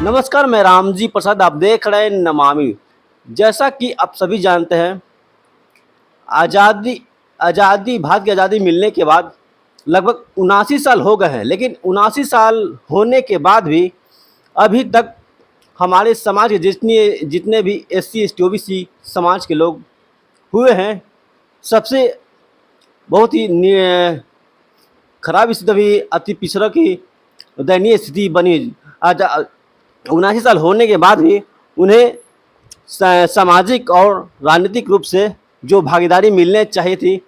नमस्कार, मैं रामजी प्रसाद। आप देख रहे हैं नमामि। जैसा कि आप सभी जानते हैं, आज़ादी आज़ादी भारत की आज़ादी मिलने के बाद लगभग 79 साल हो गए हैं, लेकिन 79 साल होने के बाद भी अभी तक हमारे समाज के जितने जितने भी एससी, एसटी, ओबीसी समाज के लोग हुए हैं, सबसे बहुत ही खराब स्थिति अभी अति पिछड़ा की दयनीय स्थिति बनी। आज 79 साल होने के बाद भी उन्हें सामाजिक और राजनीतिक रूप से जो भागीदारी मिलने चाहिए थी,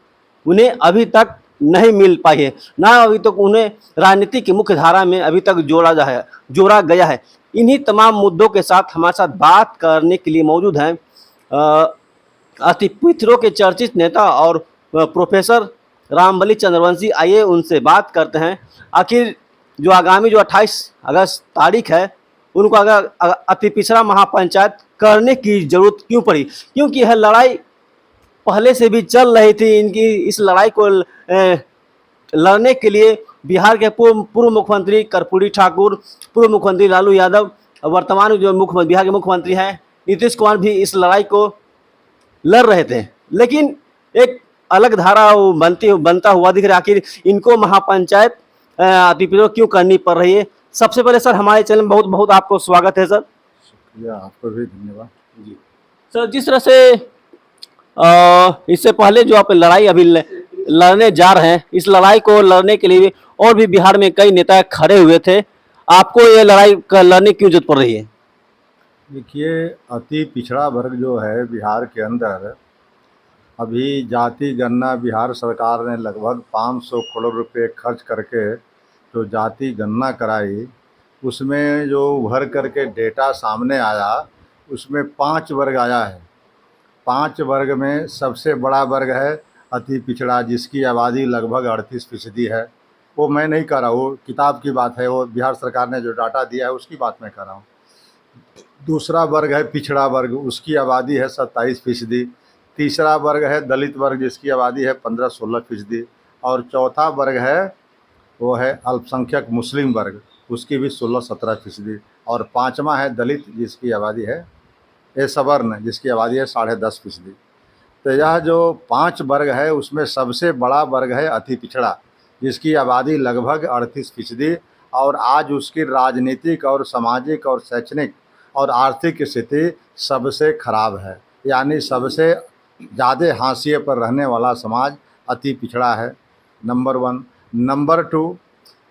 उन्हें अभी तक नहीं मिल पाई है। ना अभी तक उन्हें राजनीति की मुख्य धारा में अभी तक जोड़ा गया है। इन्हीं तमाम मुद्दों के साथ हमारे साथ बात करने के लिए मौजूद हैं अति पिछड़ों के चर्चित नेता और प्रोफेसर रामबली चंद्रवंशी। आइए उनसे बात करते हैं, आखिर जो आगामी जो 28 अगस्त तारीख है, उनको अगर अति पिछड़ा महापंचायत करने की जरूरत क्यों पड़ी? क्योंकि यह लड़ाई पहले से भी चल रही थी। इनकी इस लड़ाई को लड़ने के लिए बिहार के पूर्व मुख्यमंत्री कर्पूरी ठाकुर, पूर्व मुख्यमंत्री लालू यादव, वर्तमान जो बिहार के मुख्यमंत्री हैं नीतीश कुमार भी इस लड़ाई को लड़ रहे थे, लेकिन एक अलग धारा बनता हुआ दिख रहा है। आखिर इनको महापंचायत अति पिछड़ों क्यों करनी पड़ रही है? सबसे पहले सर, हमारे चैनल में बहुत बहुत आपको स्वागत है सर। शुक्रिया, आपको भी धन्यवाद जी सर, जिस तरह से इससे पहले जो आप लड़ाई अभी लड़ने जा रहे हैं, इस लड़ाई को लड़ने के लिए और भी बिहार में कई नेता खड़े हुए थे, आपको ये लड़ाई लड़ने की क्यों जरूरत पड़ रही है? देखिए, अति पिछड़ा वर्ग जो है बिहार के अंदर, अभी जाति गणना बिहार सरकार ने लगभग 500 करोड़ रुपए खर्च करके जो जाति गणना कराई, उसमें जो उभर करके डेटा सामने आया, उसमें 5 वर्ग आया है। 5 वर्ग में सबसे बड़ा वर्ग है अति पिछड़ा, जिसकी आबादी लगभग 38% है। वो मैं नहीं कर रहा, वो किताब की बात है, वो बिहार सरकार ने जो डाटा दिया है उसकी बात मैं कर रहा हूँ। दूसरा वर्ग है पिछड़ा वर्ग, उसकी आबादी है 27%। तीसरा वर्ग है दलित वर्ग, जिसकी आबादी है 15-16%। और चौथा वर्ग है वो है अल्पसंख्यक मुस्लिम वर्ग, उसकी भी 16-17%। और पाँचवा है दलित, जिसकी आबादी है सवर्ण, जिसकी आबादी है 10.5%। तो यह जो 5 वर्ग है उसमें सबसे बड़ा वर्ग है अति पिछड़ा, जिसकी आबादी लगभग 38%। और आज उसकी राजनीतिक और सामाजिक और शैक्षणिक और आर्थिक स्थिति सबसे खराब है, यानी सबसे ज़्यादा हाशिए पर रहने वाला समाज अति पिछड़ा है, नंबर 1। नंबर 2,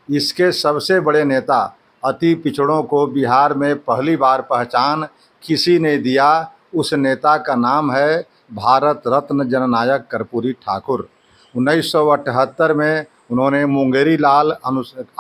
इसके सबसे बड़े नेता अति पिछड़ों को बिहार में पहली बार पहचान किसी ने दिया, उस नेता का नाम है भारत रत्न जननायक कर्पूरी ठाकुर। 1978 में उन्होंने मुंगेरी लाल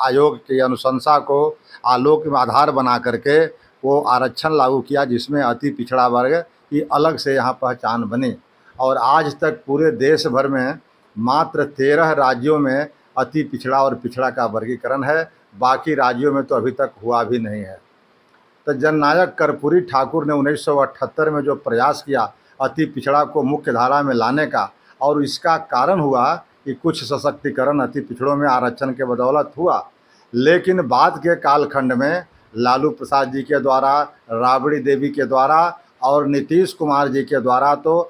आयोग की अनुशंसा को आलोक में आधार बना करके वो आरक्षण लागू किया, जिसमें अति पिछड़ा वर्ग की अलग से यहाँ पहचान बनी। और आज तक पूरे देश भर में मात्र 13 राज्यों में अति पिछड़ा और पिछड़ा का वर्गीकरण है, बाकी राज्यों में तो अभी तक हुआ भी नहीं है। तो जननायक कर्पूरी ठाकुर ने 1978 में जो प्रयास किया अति पिछड़ा को मुख्य धारा में लाने का, और इसका कारण हुआ कि कुछ सशक्तिकरण अति पिछड़ों में आरक्षण के बदौलत हुआ। लेकिन बाद के कालखंड में लालू प्रसाद जी के द्वारा, राबड़ी देवी के द्वारा और नीतीश कुमार जी के द्वारा तो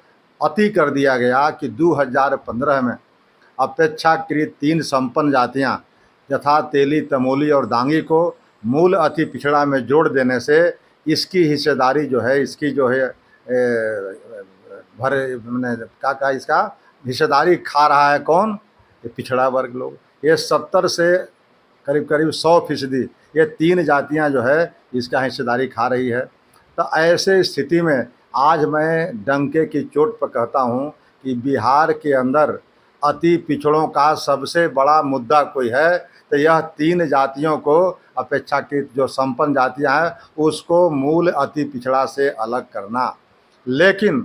अति कर दिया गया कि 2015 में अपेक्षाकृत 3 संपन्न जातियाँ यथा तेली, तमोली और दांगी को मूल अति पिछड़ा में जोड़ देने से इसकी हिस्सेदारी जो है, इसकी जो है मैंने क्या कहा, इसका हिस्सेदारी खा रहा है कौन? ये पिछड़ा वर्ग लोग। ये 70 से करीब करीब 100% ये 3 जातियां जो है इसका हिस्सेदारी खा रही है। तो ऐसे स्थिति में आज मैं डंके की चोट पर कहता हूं कि बिहार के अंदर अति पिछड़ों का सबसे बड़ा मुद्दा कोई है तो यह 3 जातियों को, अपेक्षाकृत जो संपन्न जातियां हैं, उसको मूल अति पिछड़ा से अलग करना। लेकिन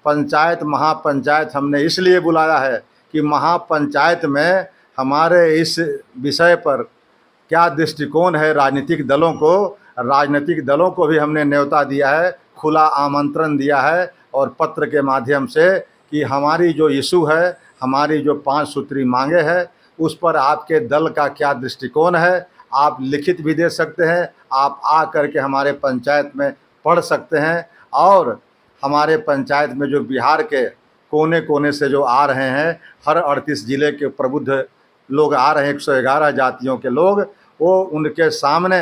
पंचायत महापंचायत हमने इसलिए बुलाया है कि महापंचायत में हमारे इस विषय पर क्या दृष्टिकोण है राजनीतिक दलों को। राजनीतिक दलों को भी हमने न्योता दिया है, खुला आमंत्रण दिया है और पत्र के माध्यम से कि हमारी जो इशू है, हमारी जो 5 सूत्री मांगे हैं, उस पर आपके दल का क्या दृष्टिकोण है, आप लिखित भी दे सकते हैं, आप आ करके हमारे पंचायत में पढ़ सकते हैं। और हमारे पंचायत में जो बिहार के कोने कोने से जो आ रहे हैं, हर 38 ज़िले के प्रबुद्ध लोग आ रहे हैं, 111 जातियों के लोग, वो उनके सामने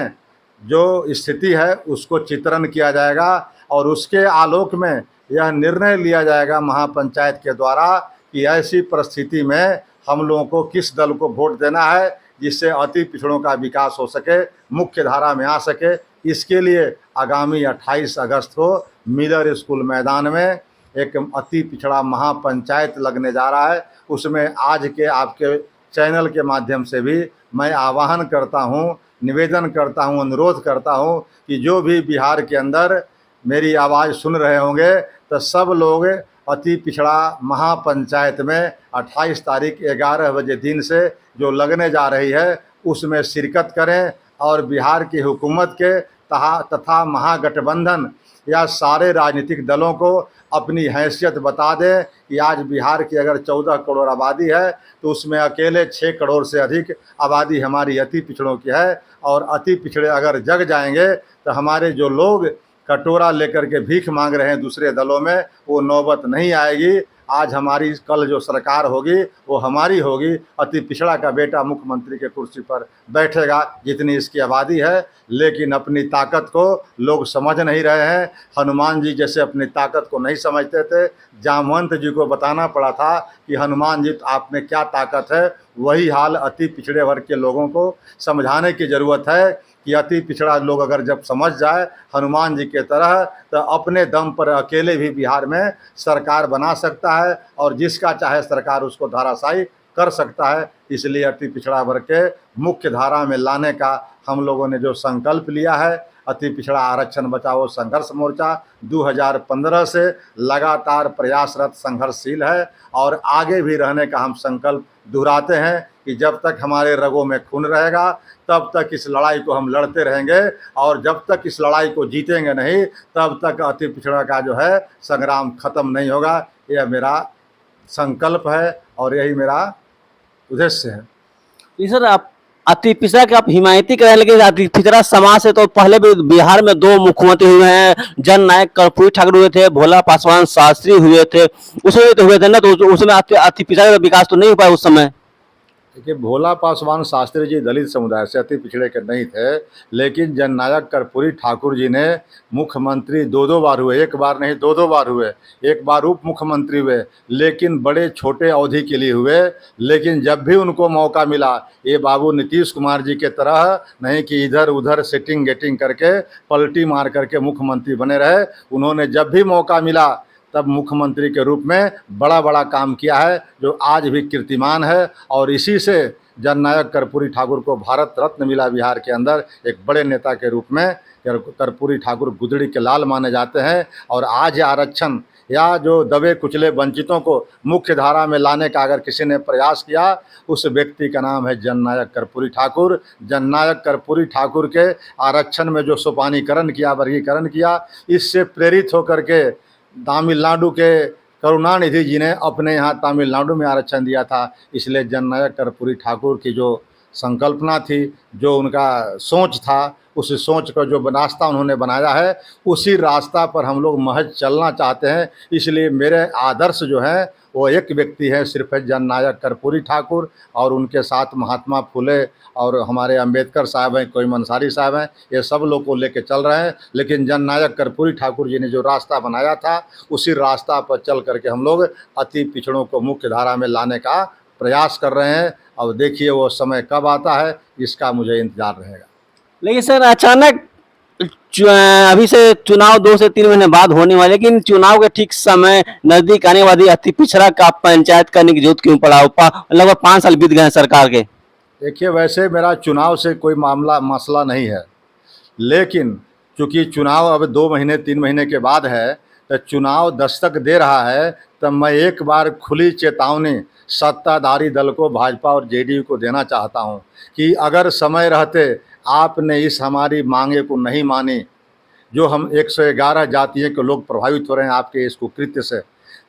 जो स्थिति है उसको चित्रण किया जाएगा और उसके आलोक में यह निर्णय लिया जाएगा महापंचायत के द्वारा कि ऐसी परिस्थिति में हम लोगों को किस दल को वोट देना है जिससे अति पिछड़ों का विकास हो सके, मुख्य धारा में आ सके। इसके लिए आगामी 28 अगस्त को मिलर स्कूल मैदान में एक अति पिछड़ा महापंचायत लगने जा रहा है। उसमें आज के आपके चैनल के माध्यम से भी मैं आह्वान करता हूँ, निवेदन करता हूँ, अनुरोध करता हूँ कि जो भी बिहार के अंदर मेरी आवाज़ सुन रहे होंगे तो सब लोग अति पिछड़ा महापंचायत में 28 तारीख 11 बजे दिन से जो लगने जा रही है उसमें शिरकत करें और बिहार की हुकूमत के तथा महागठबंधन या सारे राजनीतिक दलों को अपनी हैसियत बता दें कि आज बिहार की अगर 14 करोड़ आबादी है तो उसमें अकेले 6 करोड़ से अधिक आबादी हमारी अति पिछड़ों की है। और अति पिछड़े अगर जग जाएंगे तो हमारे जो लोग कटोरा लेकर के भीख मांग रहे हैं दूसरे दलों में, वो नौबत नहीं आएगी। आज हमारी कल जो सरकार होगी वो हमारी होगी। अति पिछड़ा का बेटा मुख्यमंत्री के कुर्सी पर बैठेगा जितनी इसकी आबादी है। लेकिन अपनी ताकत को लोग समझ नहीं रहे हैं। हनुमान जी जैसे अपनी ताकत को नहीं समझते थे, जामवंत जी को बताना पड़ा था कि हनुमान जी आप में क्या ताकत है। वही हाल अति पिछड़े वर्ग के लोगों को समझाने की ज़रूरत है कि अति पिछड़ा लोग अगर जब समझ जाए हनुमान जी के तरह तो अपने दम पर अकेले भी बिहार में सरकार बना सकता है और जिसका चाहे सरकार उसको धाराशायी कर सकता है। इसलिए अति पिछड़ा वर्ग के मुख्य धारा में लाने का हम लोगों ने जो संकल्प लिया है, अति पिछड़ा आरक्षण बचाओ संघर्ष मोर्चा 2015 से लगातार प्रयासरत संघर्षशील है और आगे भी रहने का हम संकल्प दोहराते हैं कि जब तक हमारे रगों में खून रहेगा तब तक इस लड़ाई को हम लड़ते रहेंगे और जब तक इस लड़ाई को जीतेंगे नहीं तब तक अति पिछड़ा का जो है संग्राम खत्म नहीं होगा। यह मेरा संकल्प है और यही मेरा उद्देश्य है। जी सर, आप अति पिछड़ा के आप हिमायती करें, लेकिन अति पिछड़ा समाज से तो पहले भी बिहार में 2 मुख्यमंत्री हुए हैं। जन नायक कर्पूरी ठाकुर हुए थे, भोला पासवान शास्त्री हुए थे, उसमें तो हुए थे ना, तो उसमें अति पिछड़ा का विकास तो नहीं हो पाया उस समय। देखिए, भोला पासवान शास्त्री जी दलित समुदाय से अति पिछड़े के नहीं थे, लेकिन जननायक कर्पूरी ठाकुर जी ने मुख्यमंत्री 2 बार हुए, 1 बार नहीं 2 बार हुए। 1 बार उप मुख्यमंत्री हुए, लेकिन बड़े छोटे अवधि के लिए हुए। लेकिन जब भी उनको मौका मिला, ये बाबू नीतीश कुमार जी के तरह नहीं कि इधर उधर सेटिंग गेटिंग करके पलटी मार करके मुख्यमंत्री बने रहे। उन्होंने जब भी मौका मिला तब मुख्यमंत्री के रूप में बड़ा बड़ा काम किया है जो आज भी कीर्तिमान है। और इसी से जननायक कर्पूरी ठाकुर को भारत रत्न मिला बिहार के अंदर। एक बड़े नेता के रूप में कर्पूरी ठाकुर गुदड़ी के लाल माने जाते हैं। और आज आरक्षण या जो दबे कुचले वंचितों को मुख्य धारा में लाने का अगर किसी ने प्रयास किया, उस व्यक्ति का नाम है जननायक कर्पूरी ठाकुर। जननायक कर्पूरी ठाकुर के आरक्षण में जो सोपानीकरण किया, वर्गीकरण किया, इससे प्रेरित होकर के तमिलनाडु के करुणानिधि जी ने अपने यहाँ तमिलनाडु में आरक्षण दिया था। इसलिए जननायक कर्पूरी ठाकुर की जो संकल्पना थी, जो उनका सोच था, उस सोच का जो रास्ता उन्होंने बनाया है, उसी रास्ता पर हम लोग महज चलना चाहते हैं। इसलिए मेरे आदर्श जो हैं वो एक व्यक्ति है, सिर्फ जननायक कर्पूरी ठाकुर, और उनके साथ महात्मा फुले और हमारे अंबेडकर साहब हैं, कोई मंसारी साहब हैं, ये सब लोग को लेके चल रहे हैं। लेकिन जननायक कर्पूरी ठाकुर जी ने जो रास्ता बनाया था, उसी रास्ता पर चल करके हम लोग अति पिछड़ों को मुख्य धारा में लाने का प्रयास कर रहे हैं। अब देखिए वो समय कब आता है, इसका मुझे इंतजार रहेगा। लेकिन सर अचानक अभी से चुनाव 2 से 3 महीने बाद होने वाले, लेकिन चुनाव के ठीक समय नजदीक आने वाली अति पिछड़ा का पंचायत करने की जरूरत क्यों पड़ा? लगभग 5 साल बीत गए हैं सरकार के। देखिए, वैसे मेरा चुनाव से कोई मसला नहीं है, लेकिन चूँकि चुनाव अब 2 महीने 3 महीने के बाद है, तो चुनाव दस्तक दे रहा है, तब मैं एक बार खुली चेतावनी सत्ताधारी दल को, भाजपा और जेडीयू को देना चाहता हूं कि अगर समय रहते आपने इस हमारी मांगे को नहीं मानी, जो हम 111 जातियों के लोग प्रभावित हो रहे हैं आपके इस कुकृत्य से,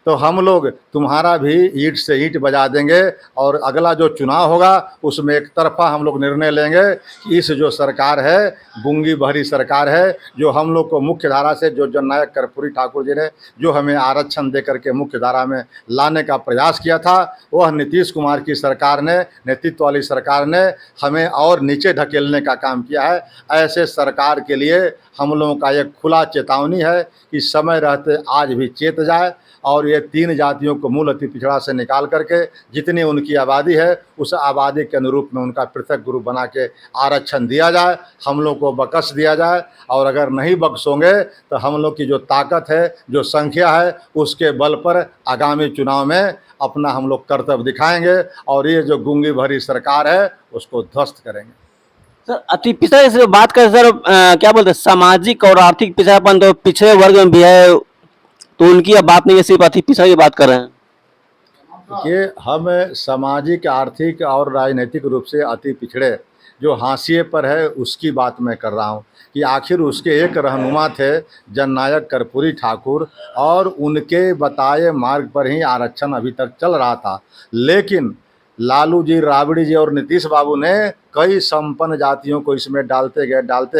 तो हम लोग तुम्हारा भी ईंट से ईंट बजा देंगे और अगला जो चुनाव होगा उसमें एक तरफा हम लोग निर्णय लेंगे कि इस जो सरकार है गूंगी बहरी सरकार है, जो हम लोग को मुख्य धारा से जो जननायक कर्पूरी ठाकुर जी ने जो हमें आरक्षण दे करके मुख्य धारा में लाने का प्रयास किया था, वह नीतीश कुमार की सरकार ने, नेतृत्व वाली सरकार ने हमें और नीचे ढकेलने का काम किया है। ऐसे सरकार के लिए हम लोगों का एक खुला चेतावनी है कि समय रहते आज भी चेत जाए और ये 3 जातियों को मूल अति पिछड़ा से निकाल करके जितनी उनकी आबादी है उस आबादी के अनुरूप में उनका पृथक ग्रुप बना के आरक्षण दिया जाए, हम लोग को बख्श दिया जाए। और अगर नहीं बख्शोंगे तो हम लोग की जो ताकत है, जो संख्या है, उसके बल पर आगामी चुनाव में अपना हम लोग कर्तव्य दिखाएंगे और ये जो गूंगी भरी सरकार है उसको ध्वस्त करेंगे। सर अति पिछड़ा से बात करें सर, क्या बोलते हैं, सामाजिक और आर्थिक पिछड़ापन तो पिछड़े वर्ग में भी है, तो उनकी अब बात नहीं है, सिर्फ अति पिछड़ा की बात कर रहे हैं। देखिए, हम सामाजिक, आर्थिक और राजनीतिक रूप से अति पिछड़े जो हाशिए पर है उसकी बात मैं कर रहा हूँ कि आखिर उसके एक रहनुमा थे जननायक कर्पूरी ठाकुर और उनके बताए मार्ग पर ही आरक्षण अभी तक चल रहा था। लेकिन लालू जी, राबड़ी जी और नीतीश बाबू ने कई संपन्न जातियों को इसमें डालते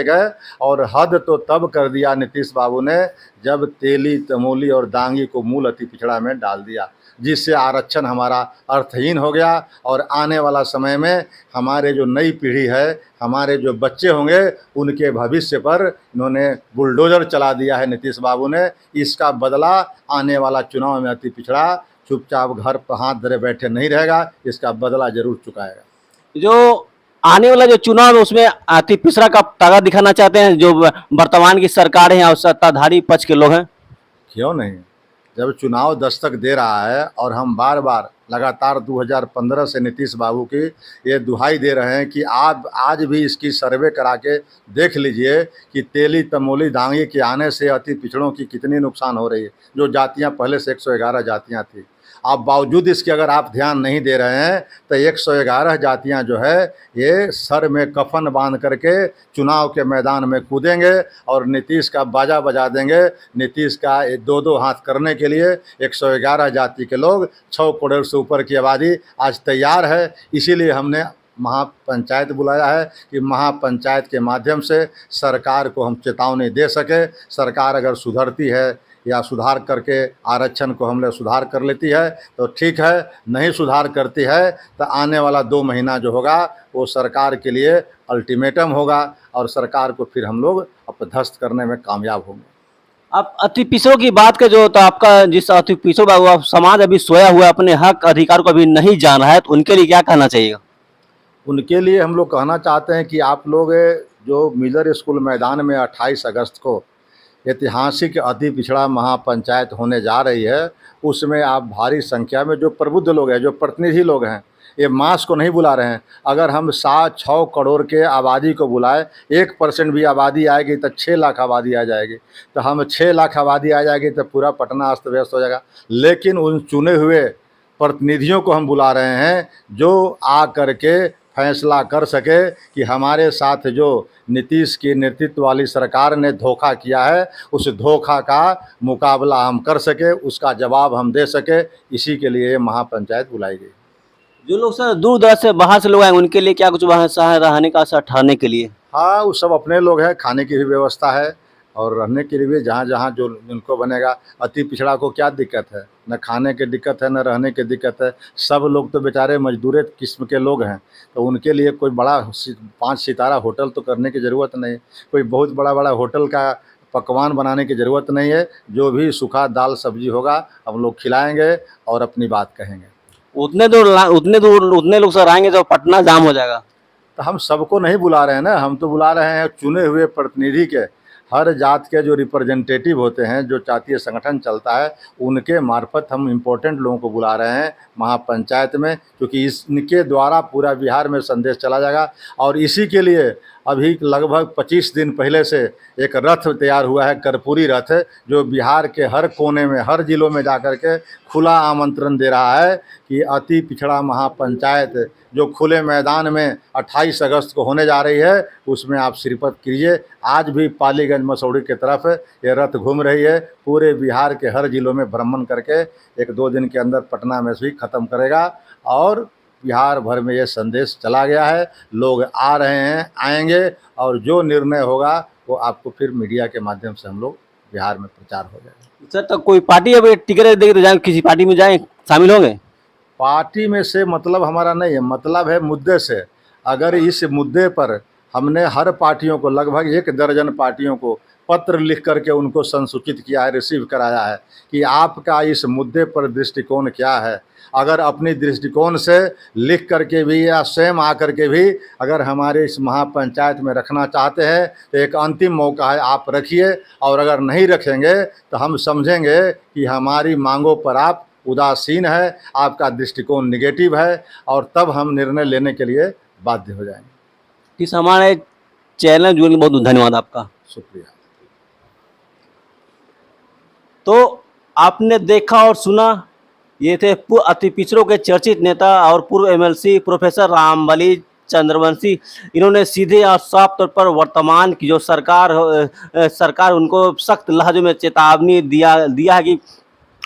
गए और हद तो तब कर दिया नीतीश बाबू ने जब तेली, तमोली और दांगी को मूल अति पिछड़ा में डाल दिया, जिससे आरक्षण हमारा अर्थहीन हो गया। और आने वाला समय में हमारे जो नई पीढ़ी है, हमारे जो बच्चे होंगे, उनके भविष्य पर इन्होंने बुलडोज़र चला दिया है नीतीश बाबू ने। इसका बदला आने वाला चुनाव में अति पिछड़ा चुपचाप घर पर हाथ धरे बैठे नहीं रहेगा, इसका बदला जरूर चुकाएगा। जो आने वाला जो चुनाव है उसमें अति पिछड़ा का ताकत दिखाना चाहते हैं जो वर्तमान की सरकार है और सत्ताधारी पक्ष के लोग हैं। क्यों नहीं, जब चुनाव दस्तक दे रहा है और हम बार बार लगातार 2015 से नीतीश बाबू की ये दुहाई दे रहे हैं कि आप आज भी इसकी सर्वे करा के देख लीजिए कि तेली, तमोली, दांगी के आने से अति पिछड़ों की कितनी नुकसान हो रही है। जो जातियां पहले से 111 जातियां थी, अब बावजूद इसके अगर आप ध्यान नहीं दे रहे हैं तो 111 जातियां जो है ये सर में कफन बांध करके चुनाव के मैदान में कूदेंगे और नीतीश का बाजा बजा देंगे। नीतीश का 2-2 हाथ करने के लिए 111 जाति के लोग 6 करोड़ से ऊपर की आबादी आज तैयार है। इसीलिए हमने महापंचायत बुलाया है कि महापंचायत के माध्यम से सरकार को हम चेतावनी दे सके। सरकार अगर सुधरती है या सुधार करके आरक्षण को हमने सुधार कर लेती है तो ठीक है, नहीं सुधार करती है तो आने वाला 2 महीना जो होगा वो सरकार के लिए अल्टीमेटम होगा और सरकार को फिर हम लोग अपदस्थ करने में कामयाब होंगे। आप अति पिछड़ों की बात कर, जो तो आपका जिस अति पिछड़ों आप समाज अभी सोया हुआ है, अपने हक अधिकार को अभी नहीं जान रहा है, तो उनके लिए क्या कहना चाहिए? उनके लिए हम लोग कहना चाहते हैं कि आप लोग जो मिलर स्कूल मैदान में 28 अगस्त को ऐतिहासिक अति पिछड़ा महापंचायत होने जा रही है, उसमें आप भारी संख्या में जो प्रबुद्ध लोग हैं, जो प्रतिनिधि लोग हैं, ये मास को नहीं बुला रहे हैं। अगर हम 7-6 करोड़ के आबादी को बुलाए, 1% भी आबादी आएगी तो 6 लाख आबादी आ जाएगी, तो हम 6 लाख आबादी आ जाएगी तो पूरा पटना अस्त व्यस्त हो जाएगा। लेकिन उन चुने हुए प्रतिनिधियों को हम बुला रहे हैं जो आ करके फैसला कर सके कि हमारे साथ जो नीतीश की नेतृत्व वाली सरकार ने धोखा किया है, उस धोखा का मुकाबला हम कर सके, उसका जवाब हम दे सके। इसी के लिए ये महापंचायत बुलाई गई। जो लोग सर दूर दराज से बाहर से लोग आए, उनके लिए क्या कुछ वहाँ रहने का, सर ठहरने के लिए? हाँ, वो सब अपने लोग हैं, खाने की भी व्यवस्था है और रहने के लिए भी जहाँ जहाँ जो उनको बनेगा। अति पिछड़ा को क्या दिक्कत है, न खाने की दिक्कत है, न रहने की दिक्कत है। सब लोग तो बेचारे मजदूर किस्म के लोग हैं, तो उनके लिए कोई बड़ा 5 सितारा होटल तो करने की ज़रूरत नहीं, कोई बहुत बड़ा होटल का पकवान बनाने की ज़रूरत नहीं है। जो भी सूखा दाल सब्जी होगा हम लोग खिलाएँगे और अपनी बात कहेंगे। उतने लोग सर आएंगे तो पटना जाम हो जाएगा। तो हम सबको नहीं बुला रहे हैं ना, हम तो बुला रहे हैं चुने हुए प्रतिनिधि के, हर जात के जो रिप्रेजेंटेटिव होते हैं, जो जातीय संगठन चलता है, उनके मार्फत हम इम्पोर्टेंट लोगों को बुला रहे हैं महापंचायत में, क्योंकि इनके द्वारा पूरा बिहार में संदेश चला जाएगा। और इसी के लिए अभी लगभग 25 दिन पहले से एक रथ तैयार हुआ है, कर्पूरी रथ, जो बिहार के हर कोने में, हर जिलों में जाकर के खुला आमंत्रण दे रहा है कि अति पिछड़ा महापंचायत जो खुले मैदान में 28 अगस्त को होने जा रही है उसमें आप शिरकत कीजिए। आज भी पालीगंज मसौढ़ी की तरफ ये रथ घूम रही है, पूरे बिहार के हर जिलों में भ्रमण करके 1-2 दिन के अंदर पटना में भी ख़त्म करेगा और बिहार भर में ये संदेश चला गया है। लोग आ रहे हैं, आएंगे और जो निर्णय होगा वो आपको फिर मीडिया के माध्यम से हम लोग बिहार में प्रचार हो जाएगा। सर तो कोई पार्टी अभी टिकट देगी तो जाए किसी पार्टी में जाएं, शामिल होंगे? पार्टी में से मतलब हमारा नहीं है, मतलब है मुद्दे से। अगर इस मुद्दे पर हमने हर पार्टियों को, लगभग 1 दर्जन पार्टियों को पत्र लिख करके उनको संसूचित किया है, रिसीव कराया है कि आपका इस मुद्दे पर दृष्टिकोण क्या है। अगर अपनी दृष्टिकोण से लिख करके भी या स्वयं आकर के भी अगर हमारे इस महापंचायत में रखना चाहते हैं तो एक अंतिम मौका है, आप रखिए। और अगर नहीं रखेंगे तो हम समझेंगे कि हमारी मांगों पर आप उदासीन है, आपका दृष्टिकोण निगेटिव है और तब हम निर्णय लेने के लिए बाध्य हो जाएंगे। इस हमारे चैनल जुड़ने के लिए बहुत धन्यवाद आपका। शुक्रिया। तो आपने देखा और सुना, ये थे अति पिछड़ों के चर्चित नेता और पूर्व एमएलसी प्रोफेसर रामबली चंद्रवंशी। इन्होंने सीधे और साफ तौर पर वर्तमान की जो सरकार उनको सख्त लहजे में चेतावनी दिया है कि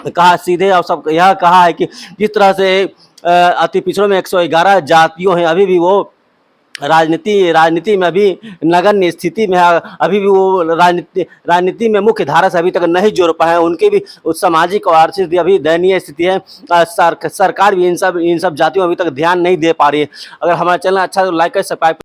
कहा सीधे और सब यह कहा है कि जिस तरह से अति पिछड़ों में 111 जातियों हैं, अभी भी वो राजनीति में अभी नगण्य स्थिति में है, अभी भी वो राजनीति में मुख्य धारा से अभी तक नहीं जुड़ पाए हैं। उनकी भी सामाजिक और आर्थिक स्थिति अभी दयनीय स्थिति है। सरकार भी इन सब जातियों में अभी तक ध्यान नहीं दे पा रही है। अगर हमारा चैनल अच्छा तो लाइक करें, सब्सक्राइब